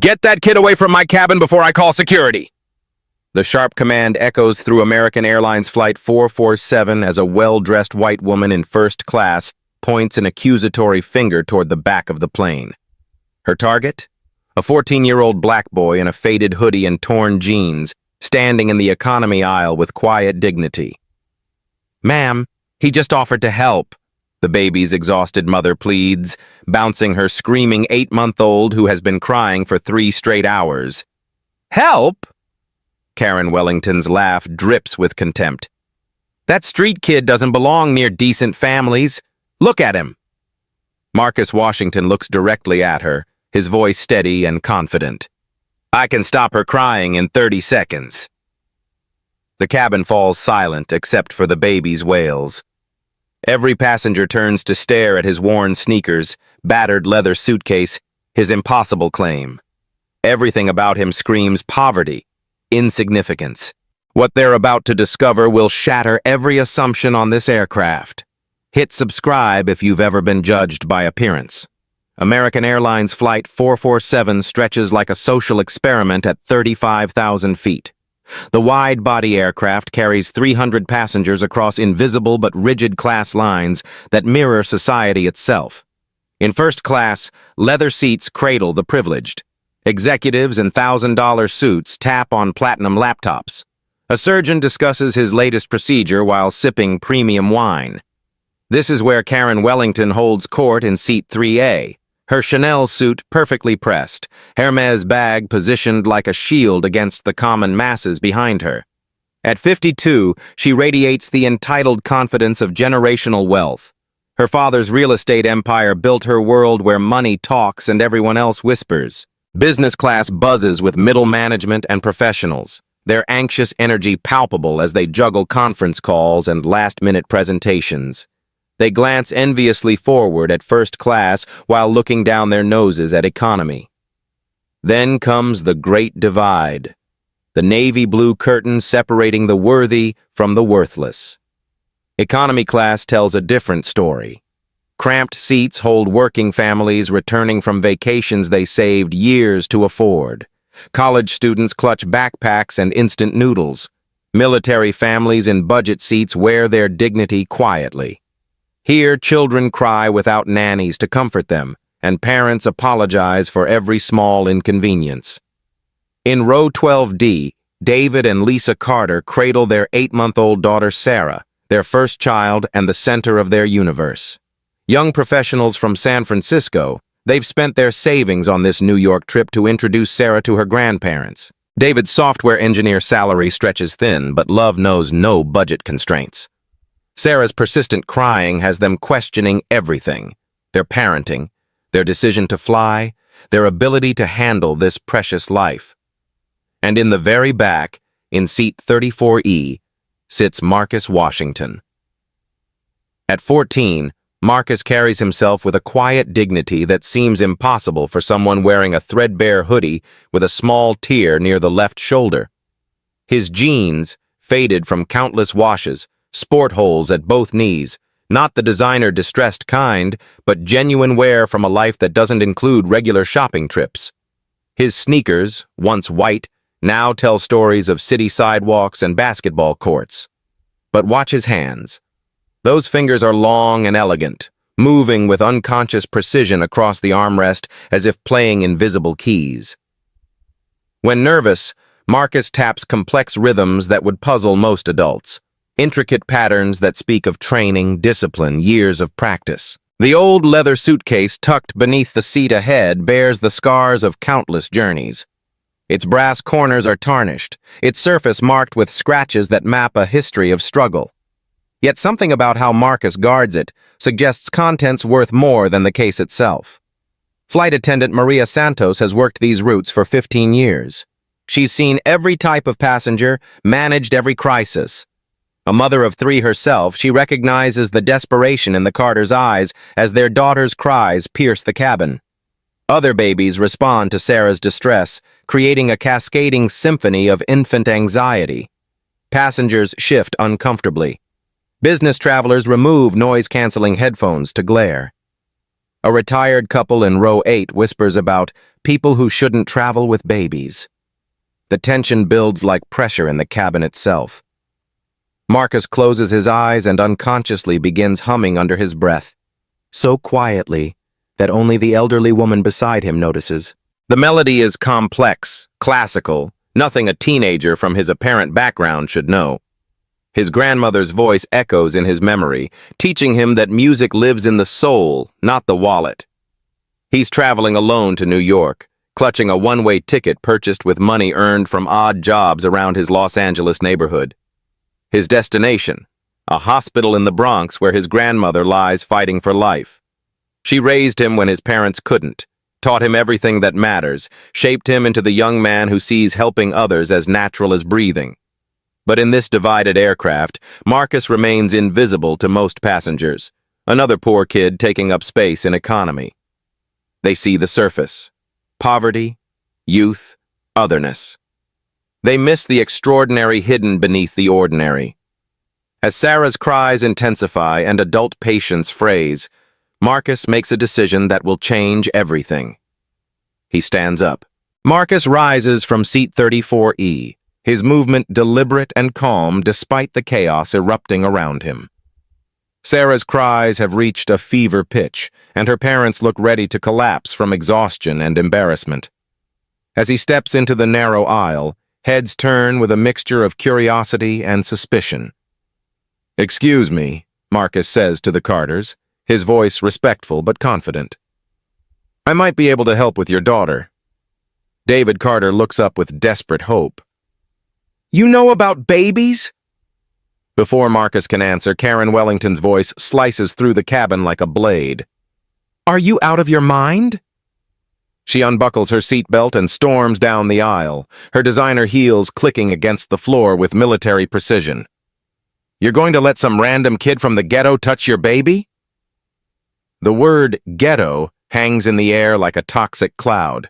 Get that kid away from my cabin before I call security! The sharp command echoes through American Airlines Flight 447 as a well-dressed white woman in first class points an accusatory finger toward the back of the plane. Her target? A 14-year-old black boy in a faded hoodie and torn jeans, standing in the economy aisle with quiet dignity. "Ma'am, he just offered to help," the baby's exhausted mother pleads, bouncing her screaming 8-month-old who has been crying for 3 straight hours. "Help?" Karen Wellington's laugh drips with contempt. "That street kid doesn't belong near decent families. Look at him." Marcus Washington looks directly at her, his voice steady and confident. "I can stop her crying in 30 seconds. The cabin falls silent except for the baby's wails. Every passenger turns to stare at his worn sneakers, battered leather suitcase, his impossible claim. Everything about him screams poverty, insignificance. What they're about to discover will shatter every assumption on this aircraft. Hit subscribe if you've ever been judged by appearance. American Airlines Flight 447 stretches like a social experiment at 35,000 feet. The wide-body aircraft carries 300 passengers across invisible but rigid class lines that mirror society itself. In first class, leather seats cradle the privileged. Executives in $1,000 suits tap on platinum laptops. A surgeon discusses his latest procedure while sipping premium wine. This is where Karen Wellington holds court in seat 3A, her Chanel suit perfectly pressed, Hermes bag positioned like a shield against the common masses behind her. At 52, she radiates the entitled confidence of generational wealth. Her father's real estate empire built her world where money talks and everyone else whispers. Business class buzzes with middle management and professionals, their anxious energy palpable as they juggle conference calls and last-minute presentations. They glance enviously forward at first class while looking down their noses at economy. Then comes the great divide, the navy blue curtain separating the worthy from the worthless. Economy class tells a different story. Cramped seats hold working families returning from vacations they saved years to afford. College students clutch backpacks and instant noodles. Military families in budget seats wear their dignity quietly. Here, children cry without nannies to comfort them, and parents apologize for every small inconvenience. In row 12D, David and Lisa Carter cradle their 8-month-old daughter Sarah, their first child and the center of their universe. Young professionals from San Francisco, they've spent their savings on this New York trip to introduce Sarah to her grandparents. David's software engineer salary stretches thin, but love knows no budget constraints. Sarah's persistent crying has them questioning everything: their parenting, their decision to fly, their ability to handle this precious life. And in the very back, in seat 34E, sits Marcus Washington. At 14, Marcus carries himself with a quiet dignity that seems impossible for someone wearing a threadbare hoodie with a small tear near the left shoulder. His jeans, faded from countless washes, sport holes at both knees, not the designer distressed kind, but genuine wear from a life that doesn't include regular shopping trips. His sneakers, once white, now tell stories of city sidewalks and basketball courts. But watch his hands. Those fingers are long and elegant, moving with unconscious precision across the armrest as if playing invisible keys. When nervous, Marcus taps complex rhythms that would puzzle most adults. Intricate patterns that speak of training, discipline, years of practice. The old leather suitcase tucked beneath the seat ahead bears the scars of countless journeys. Its brass corners are tarnished, its surface marked with scratches that map a history of struggle. Yet something about how Marcus guards it suggests contents worth more than the case itself. Flight attendant Maria Santos has worked these routes for 15 years. She's seen every type of passenger, managed every crisis. A mother of 3 herself, she recognizes the desperation in the Carters' eyes as their daughter's cries pierce the cabin. Other babies respond to Sarah's distress, creating a cascading symphony of infant anxiety. Passengers shift uncomfortably. Business travelers remove noise-canceling headphones to glare. A retired couple in row 8 whispers about people who shouldn't travel with babies. The tension builds like pressure in the cabin itself. Marcus closes his eyes and unconsciously begins humming under his breath, so quietly that only the elderly woman beside him notices. The melody is complex, classical, nothing a teenager from his apparent background should know. His grandmother's voice echoes in his memory, teaching him that music lives in the soul, not the wallet. He's traveling alone to New York, clutching a one-way ticket purchased with money earned from odd jobs around his Los Angeles neighborhood. His destination, a hospital in the Bronx where his grandmother lies fighting for life. She raised him when his parents couldn't, taught him everything that matters, shaped him into the young man who sees helping others as natural as breathing. But in this divided aircraft, Marcus remains invisible to most passengers, another poor kid taking up space in economy. They see the surface: poverty, youth, otherness. They miss the extraordinary hidden beneath the ordinary. As Sarah's cries intensify and adult patients phrase, Marcus makes a decision that will change everything. He stands up. Marcus rises from seat 34E, his movement deliberate and calm despite the chaos erupting around him. Sarah's cries have reached a fever pitch, and her parents look ready to collapse from exhaustion and embarrassment. As he steps into the narrow aisle, heads turn with a mixture of curiosity and suspicion. "Excuse me," Marcus says to the Carters, his voice respectful but confident. "I might be able to help with your daughter." David Carter looks up with desperate hope. "You know about babies?" Before Marcus can answer, Karen Wellington's voice slices through the cabin like a blade. "Are you out of your mind?" She unbuckles her seatbelt and storms down the aisle, her designer heels clicking against the floor with military precision. "You're going to let some random kid from the ghetto touch your baby?" The word ghetto hangs in the air like a toxic cloud.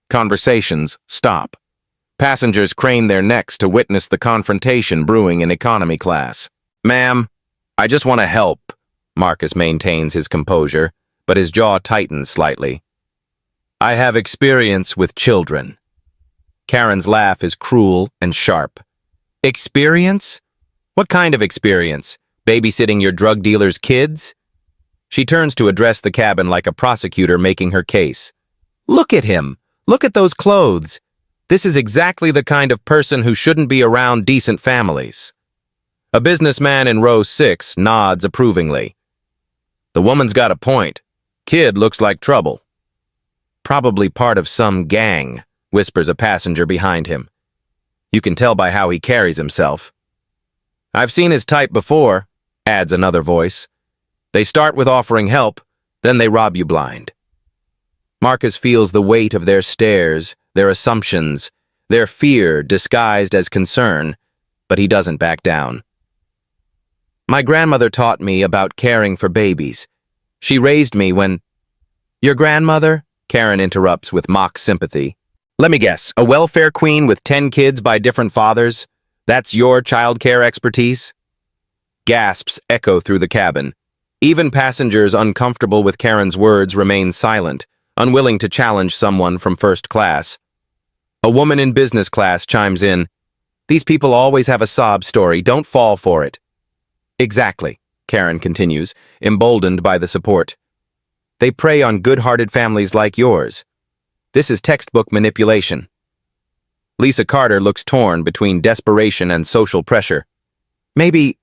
Conversations stop. Passengers crane their necks to witness the confrontation brewing in economy class. "Ma'am, I just want to help." Marcus maintains his composure, but his jaw tightens slightly. "I have experience with children." Karen's laugh is cruel and sharp. "Experience? What kind of experience? Babysitting your drug dealer's kids?" She turns to address the cabin like a prosecutor making her case. "Look at him. Look at those clothes. This is exactly the kind of person who shouldn't be around decent families." A businessman in row 6 nods approvingly. "The woman's got a point. Kid looks like trouble." "Probably part of some gang," whispers a passenger behind him. "You can tell by how he carries himself." "I've seen his type before," adds another voice. "They start with offering help, then they rob you blind." Marcus feels the weight of their stares, their assumptions, their fear disguised as concern, but he doesn't back down. "My grandmother taught me about caring for babies. She raised me when—" "Your grandmother?" Karen interrupts with mock sympathy. "Let me guess, a welfare queen with 10 kids by different fathers? That's your child care expertise?" Gasps echo through the cabin. Even passengers uncomfortable with Karen's words remain silent, unwilling to challenge someone from first class. A woman in business class chimes in. "These people always have a sob story. Don't fall for it." "Exactly," Karen continues, emboldened by the support. "They prey on good-hearted families like yours. This is textbook manipulation." Lisa Carter looks torn between desperation and social pressure. Maybe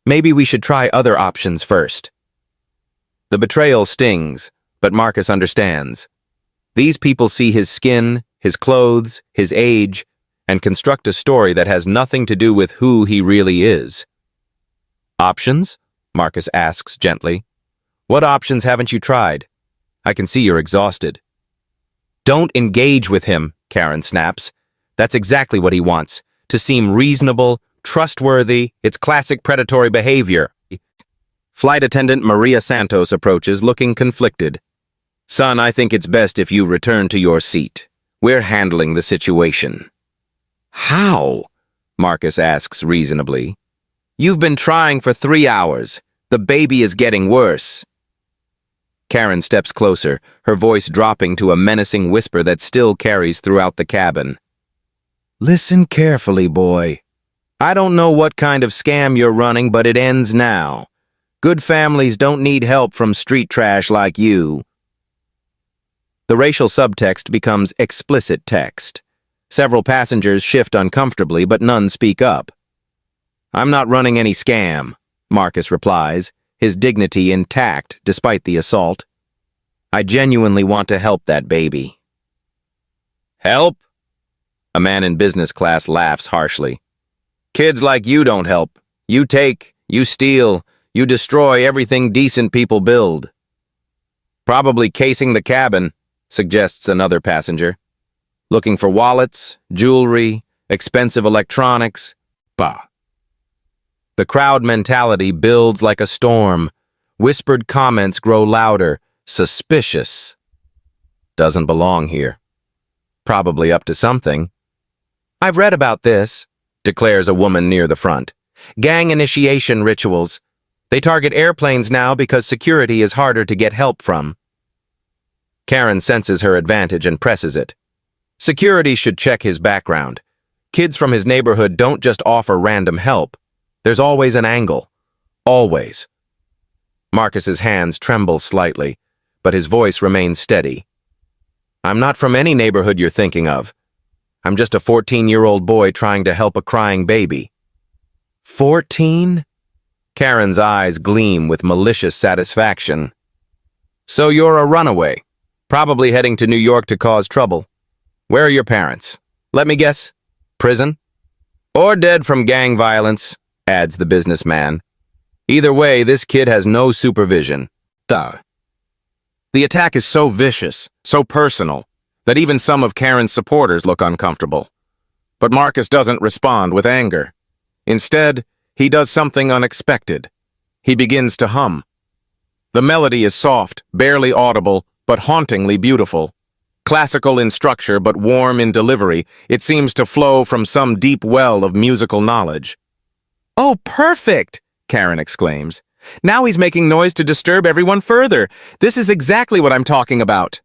we should try other options first." The betrayal stings, but Marcus understands. These people see his skin, his clothes, his age, and construct a story that has nothing to do with who he really is. "Options?" Marcus asks gently. "What options haven't you tried? I can see you're exhausted." "Don't engage with him," Karen snaps. "That's exactly what he wants, to seem reasonable, trustworthy. It's classic predatory behavior." Flight attendant Maria Santos approaches, looking conflicted. "Son, I think it's best if you return to your seat. We're handling the situation." "How?" Marcus asks reasonably. "You've been trying for 3 hours. The baby is getting worse." Karen steps closer, her voice dropping to a menacing whisper that still carries throughout the cabin. Listen carefully, boy. I don't know what kind of scam you're running, but it ends now. Good families don't need help from street trash like you. The racial subtext becomes explicit text. Several passengers shift uncomfortably, but none speak up. I'm not running any scam, Marcus replies, his dignity intact despite the assault. I genuinely want to help that baby. Help? A man in business class laughs harshly. Kids like you don't help. You take, you steal, you destroy everything decent people build. Probably casing the cabin, suggests another passenger. Looking for wallets, jewelry, expensive electronics. Bah. The crowd mentality builds like a storm. Whispered comments grow louder. Suspicious. Doesn't belong here. Probably up to something. I've read about this, declares a woman near the front. Gang initiation rituals. They target airplanes now because security is harder to get help from. Karen senses her advantage and presses it. Security should check his background. Kids from his neighborhood don't just offer random help. There's always an angle. Always. Marcus's hands tremble slightly, but his voice remains steady. I'm not from any neighborhood you're thinking of. I'm just a 14-year-old boy trying to help a crying baby. 14? Karen's eyes gleam with malicious satisfaction. So you're a runaway, probably heading to New York to cause trouble. Where are your parents? Let me guess. Prison? Or dead from gang violence, adds the businessman. Either way, this kid has no supervision. Duh. The attack is so vicious, so personal, that even some of Karen's supporters look uncomfortable. But Marcus doesn't respond with anger. Instead, he does something unexpected. He begins to hum. The melody is soft, barely audible, but hauntingly beautiful. Classical in structure but warm in delivery, it seems to flow from some deep well of musical knowledge. Oh, perfect! Karen exclaims. Now he's making noise to disturb everyone further. This is exactly what I'm talking about.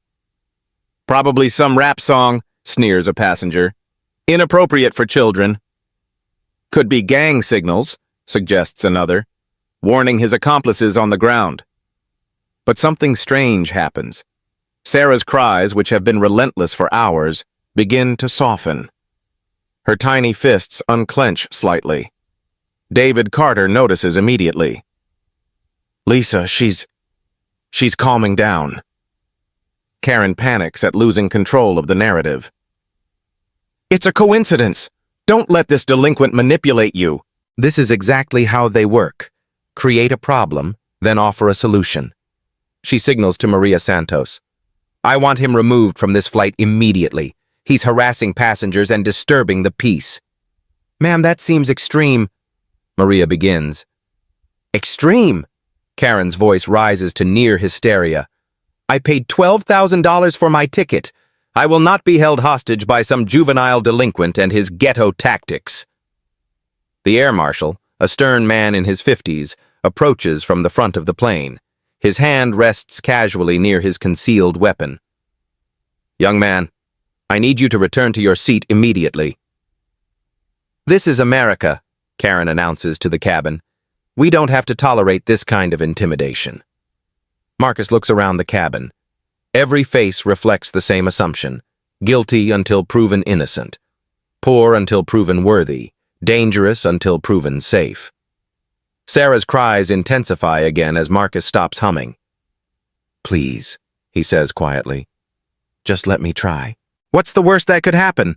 Probably some rap song, sneers a passenger. Inappropriate for children. Could be gang signals, suggests another, warning his accomplices on the ground. But something strange happens. Sarah's cries, which have been relentless for hours, begin to soften. Her tiny fists unclench slightly. David Carter notices immediately. Lisa, she's calming down. Karen panics at losing control of the narrative. It's a coincidence. Don't let this delinquent manipulate you. This is exactly how they work. Create a problem, then offer a solution. She signals to Maria Santos. I want him removed from this flight immediately. He's harassing passengers and disturbing the peace. Ma'am, that seems extreme. Maria begins. Extreme? Karen's voice rises to near hysteria. I paid $12,000 for my ticket. I will not be held hostage by some juvenile delinquent and his ghetto tactics. The air marshal, a stern man in his 50s, approaches from the front of the plane. His hand rests casually near his concealed weapon. Young man, I need you to return to your seat immediately. This is America, Karen announces to the cabin. We don't have to tolerate this kind of intimidation. Marcus looks around the cabin. Every face reflects the same assumption. Guilty until proven innocent. Poor until proven worthy. Dangerous until proven safe. Sarah's cries intensify again as Marcus stops humming. Please, he says quietly. Just let me try. What's the worst that could happen?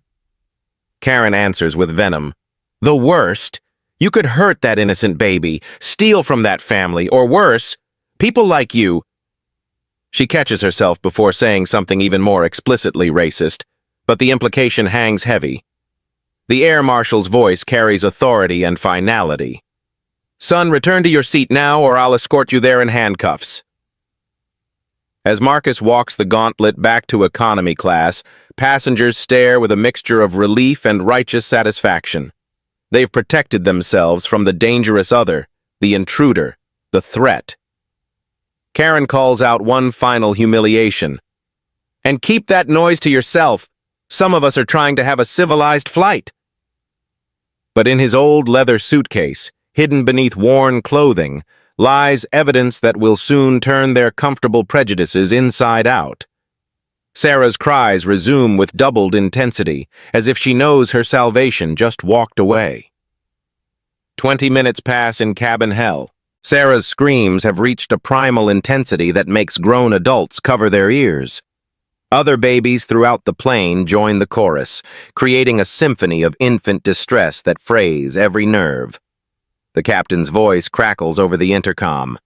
Karen answers with venom. The worst? You could hurt that innocent baby, steal from that family, or worse, people like you. She catches herself before saying something even more explicitly racist, but the implication hangs heavy. The air marshal's voice carries authority and finality. Son, return to your seat now or I'll escort you there in handcuffs. As Marcus walks the gauntlet back to economy class, passengers stare with a mixture of relief and righteous satisfaction. They've protected themselves from the dangerous other, the intruder, the threat. Karen calls out one final humiliation. "And keep that noise to yourself. Some of us are trying to have a civilized flight." But in his old leather suitcase, hidden beneath worn clothing, lies evidence that will soon turn their comfortable prejudices inside out. Sarah's cries resume with doubled intensity, as if she knows her salvation just walked away. 20 minutes pass in cabin hell. Sarah's screams have reached a primal intensity that makes grown adults cover their ears. Other babies throughout the plane join the chorus, creating a symphony of infant distress that frays every nerve. The captain's voice crackles over the intercom.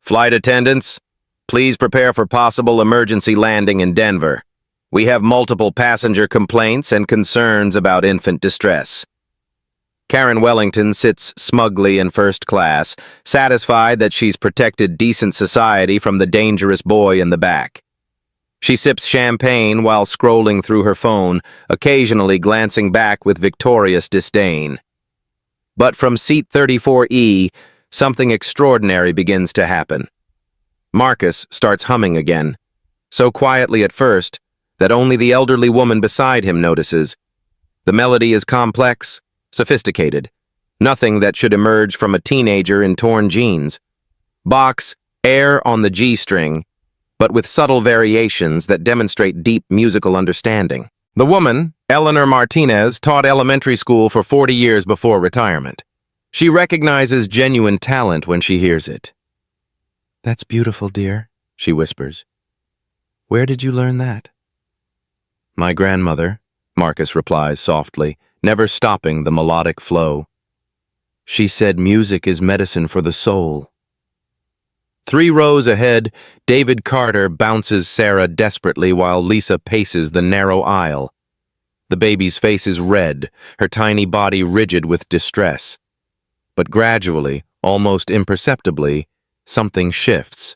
"Flight attendants, please prepare for possible emergency landing in Denver. We have multiple passenger complaints and concerns about infant distress." Karen Wellington sits smugly in first class, satisfied that she's protected decent society from the dangerous boy in the back. She sips champagne while scrolling through her phone, occasionally glancing back with victorious disdain. But from seat 34E, something extraordinary begins to happen. Marcus starts humming again, so quietly at first that only the elderly woman beside him notices. The melody is complex, sophisticated, nothing that should emerge from a teenager in torn jeans. Bach's Air on the G string, but with subtle variations that demonstrate deep musical understanding. The woman, Eleanor Martinez, taught elementary school for 40 years before retirement. She recognizes genuine talent when she hears it. "That's beautiful, dear," she whispers. "Where did you learn that?" "My grandmother," Marcus replies softly, never stopping the melodic flow. "She said music is medicine for the soul." 3 rows ahead, David Carter bounces Sarah desperately while Lisa paces the narrow aisle. The baby's face is red, her tiny body rigid with distress. But gradually, almost imperceptibly, something shifts.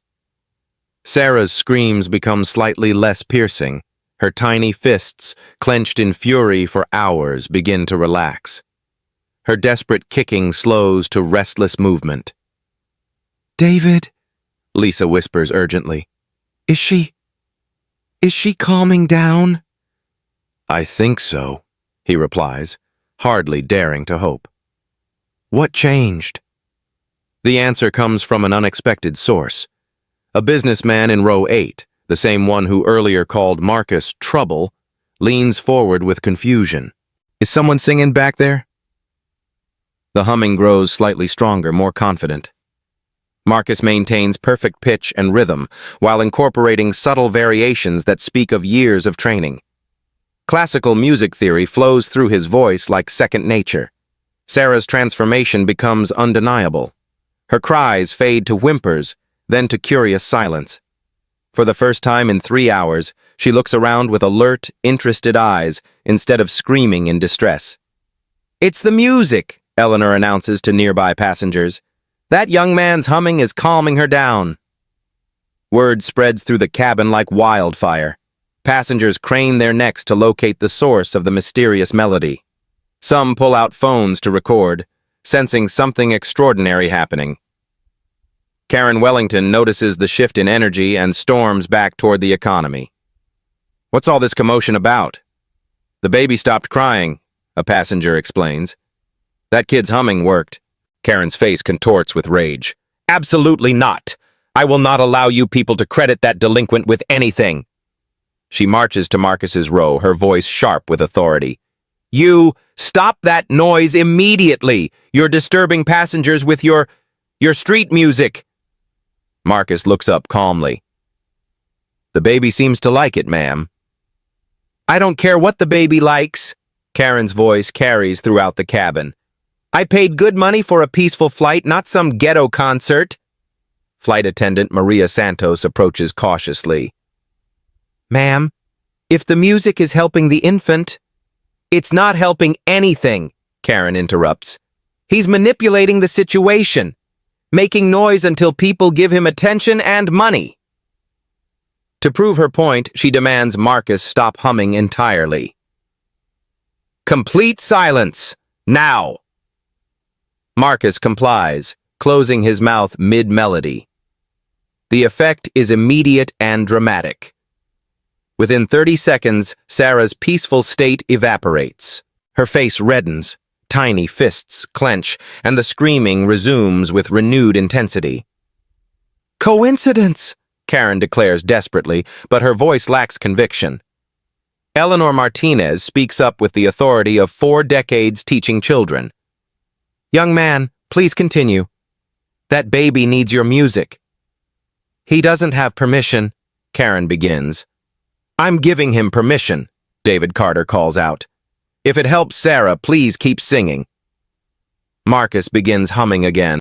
Sarah's screams become slightly less piercing. Her tiny fists, clenched in fury for hours, begin to relax. Her desperate kicking slows to restless movement. "David," Lisa whispers urgently, Is she calming down?" "I think so," he replies, hardly daring to hope. "What changed?" The answer comes from an unexpected source. A businessman in row 8, the same one who earlier called Marcus trouble, leans forward with confusion. "Is someone singing back there?" The humming grows slightly stronger, more confident. Marcus maintains perfect pitch and rhythm while incorporating subtle variations that speak of years of training. Classical music theory flows through his voice like second nature. Sarah's transformation becomes undeniable. Her cries fade to whimpers, then to curious silence. For the first time in 3 hours, she looks around with alert, interested eyes instead of screaming in distress. "It's the music," Eleanor announces to nearby passengers. "That young man's humming is calming her down." Word spreads through the cabin like wildfire. Passengers crane their necks to locate the source of the mysterious melody. Some pull out phones to record, sensing something extraordinary happening. Karen Wellington notices the shift in energy and storms back toward the economy. "What's all this commotion about?" "The baby stopped crying," a passenger explains. "That kid's humming worked." Karen's face contorts with rage. "Absolutely not. I will not allow you people to credit that delinquent with anything." She marches to Marcus's row, her voice sharp with authority. "You, stop that noise immediately! You're disturbing passengers with your street music!" Marcus looks up calmly. "The baby seems to like it, ma'am." "I don't care what the baby likes," Karen's voice carries throughout the cabin. "I paid good money for a peaceful flight, not some ghetto concert." Flight attendant Maria Santos approaches cautiously. "Ma'am, if the music is helping the infant—" "It's not helping anything," Karen interrupts. "He's manipulating the situation, making noise until people give him attention and money." To prove her point, she demands Marcus stop humming entirely. "Complete silence, now!" Marcus complies, closing his mouth mid-melody. The effect is immediate and dramatic. Within 30 seconds, Sarah's peaceful state evaporates. Her face reddens, tiny fists clench, and the screaming resumes with renewed intensity. "Coincidence," Karen declares desperately, but her voice lacks conviction. Eleanor Martinez speaks up with the authority of 4 decades teaching children. "Young man, please continue. That baby needs your music." "He doesn't have permission," Karen begins. "I'm giving him permission," David Carter calls out. "If it helps Sarah, please keep singing." Marcus begins humming again.